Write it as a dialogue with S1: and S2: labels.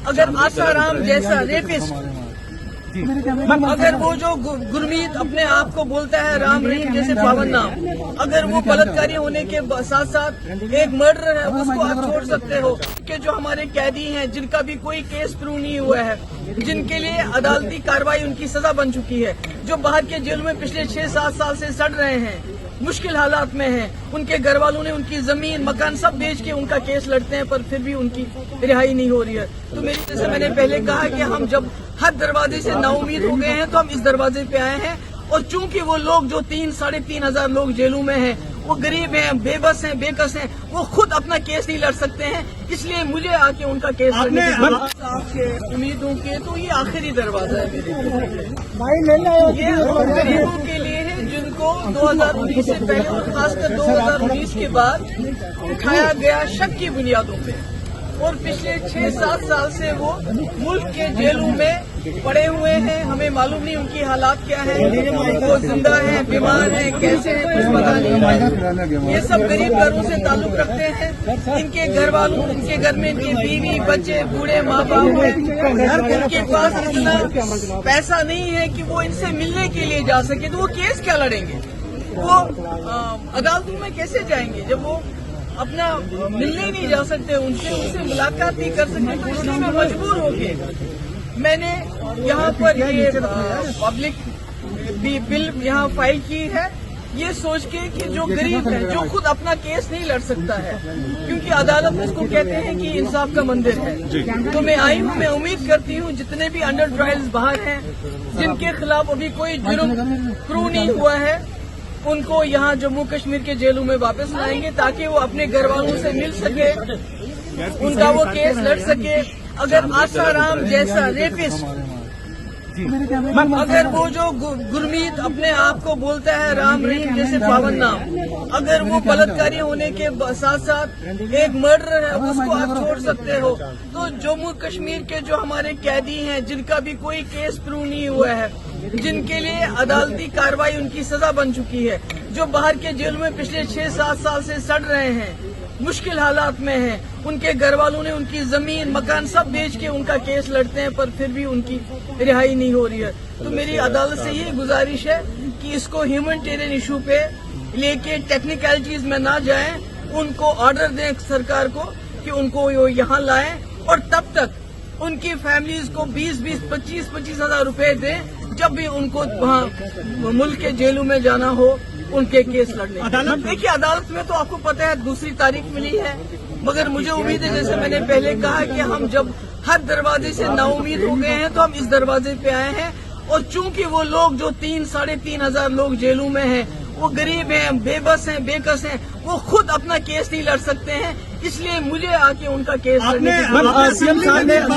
S1: اگر آسارام جیسا ریپسٹ، اگر وہ جو گرمیت اپنے آپ کو بولتا ہے رام رحیم جیسے پاون نام، اگر وہ بلاتکاری ہونے کے ساتھ ساتھ ایک مرڈر ہے، اس کو آپ چھوڑ سکتے ہو کہ جو ہمارے قیدی ہیں جن کا بھی کوئی کیس پروو نہیں ہوا ہے، جن کے لیے عدالتی کارروائی ان کی سزا بن چکی ہے، جو باہر کے جیلوں میں پچھلے 6-7 سال سے سڑ رہے ہیں، مشکل حالات میں ہیں، ان کے گھر والوں نے ان کی زمین مکان سب بیچ کے ان کا کیس لڑتے ہیں، پر پھر بھی ان کی رہائی نہیں ہو رہی ہے۔ تو میری جیسے میں نے پہلے کہا کہ ہم جب ہر دروازے سے نا امید ہو گئے ہیں تو ہم اس دروازے پہ آئے ہیں، اور چونکہ وہ لوگ جو 3-3.5 ہزار لوگ جیلوں میں ہیں وہ غریب ہیں، بے بس ہیں، بے کس ہیں، وہ خود اپنا کیس نہیں لڑ سکتے ہیں، اس لیے مجھے آ کے ان کا کیس لڑنے کی آپ کے امیدوں کے تو یہ آخری دروازہ ہے میرے لیے، یہ ان غریبوں کے لیے ہے جن کو 2019 سے پہلے اور خاص کر 2019 کے بعد اٹھایا گیا شک کی بنیادوں پہ، اور پچھلے 6-7 سال سے وہ ملک کے جیلوں میں پڑے ہوئے ہیں، ہمیں معلوم نہیں ان کی حالات کیا ہیں، وہ زندہ ہیں، بیمار ہیں، کیسے ہیں، کچھ پتا نہیں۔ یہ سب غریب گھروں سے تعلق رکھتے ہیں، ان کے گھر والوں، ان کے گھر میں ان کی بیوی بچے بوڑھے ماں باپ ہیں، ان کے پاس اتنا پیسہ نہیں ہے کہ وہ ان سے ملنے کے لیے جا سکے، تو وہ کیس کیا لڑیں گے؟ وہ عدالتوں میں کیسے جائیں گے جب وہ اپنا ملنے ہی نہیں جا سکتے، ان سے ملاقات نہیں کر سکتے؟ تو اس لیے میں مجبور ہو کے میں نے یہاں پر یہ پبلک بل یہاں فائل کی ہے، یہ سوچ کے کہ جو غریب ہے، جو خود اپنا کیس نہیں لڑ سکتا ہے، کیونکہ عدالت اس کو کہتے ہیں کہ انصاف کا مندر ہے، تو میں آئی ہوں، میں امید کرتی ہوں جتنے بھی انڈر ٹرائلز باہر ہیں جن کے خلاف ابھی کوئی جرم پروو نہیں ہوا ہے، ان کو یہاں جموں کشمیر کے جیلوں میں واپس لائیں گے تاکہ وہ اپنے گھر والوں سے مل سکے، ان کا وہ کیس لڑ سکے۔ اگر آسارام جیسا ریپسٹ، اگر وہ جو گرمیت اپنے آپ کو بولتا ہے رام رحیم جیسے پاون نام، اگر وہ بلاتکاری ہونے کے ساتھ ساتھ ایک مرڈر ہے، اس کو آپ چھوڑ سکتے ہو، تو جموں کشمیر کے جو ہمارے قیدی ہیں جن کا بھی کوئی کیس پروو نہیں ہوا ہے، جن کے لیے عدالتی کارروائی ان کی سزا بن چکی ہے، جو باہر کے جیلوں میں پچھلے 6-7 سال سے سڑ رہے ہیں، مشکل حالات میں ہیں، ان کے گھر والوں نے ان کی زمین مکان سب بیچ کے ان کا کیس لڑتے ہیں، پر پھر بھی ان کی رہائی نہیں ہو رہی ہے۔ تو میری عدالت سے یہ گزارش ہے کہ اس کو ہیومنٹیرین ایشو پہ لے کے ٹیکنیکلٹیز میں نہ جائیں، ان کو آرڈر دیں سرکار کو کہ ان کو یہاں لائیں، اور تب تک ان کی فیملیز کو 20-20, 25-25 ہزار روپے دیں جب بھی ان کو وہاں ملک کے جیلوں میں جانا ہو ان کے کیس لڑنے۔ دیکھیے عدالت میں تو آپ کو پتہ ہے 2 تاریخ ملی ہے، مگر مجھے امید ہے جیسے میں نے پہلے کہا کہ ہم جب ہر دروازے سے نا امید ہو گئے ہیں تو ہم اس دروازے پہ آئے ہیں، اور چونکہ وہ لوگ جو 3-3.5 ہزار لوگ جیلوں میں ہیں وہ غریب ہیں، بے بس ہیں، بے کس ہیں، وہ خود اپنا کیس نہیں لڑ سکتے ہیں، اس لیے مجھے آ کے ان کا کیس لڑنے کی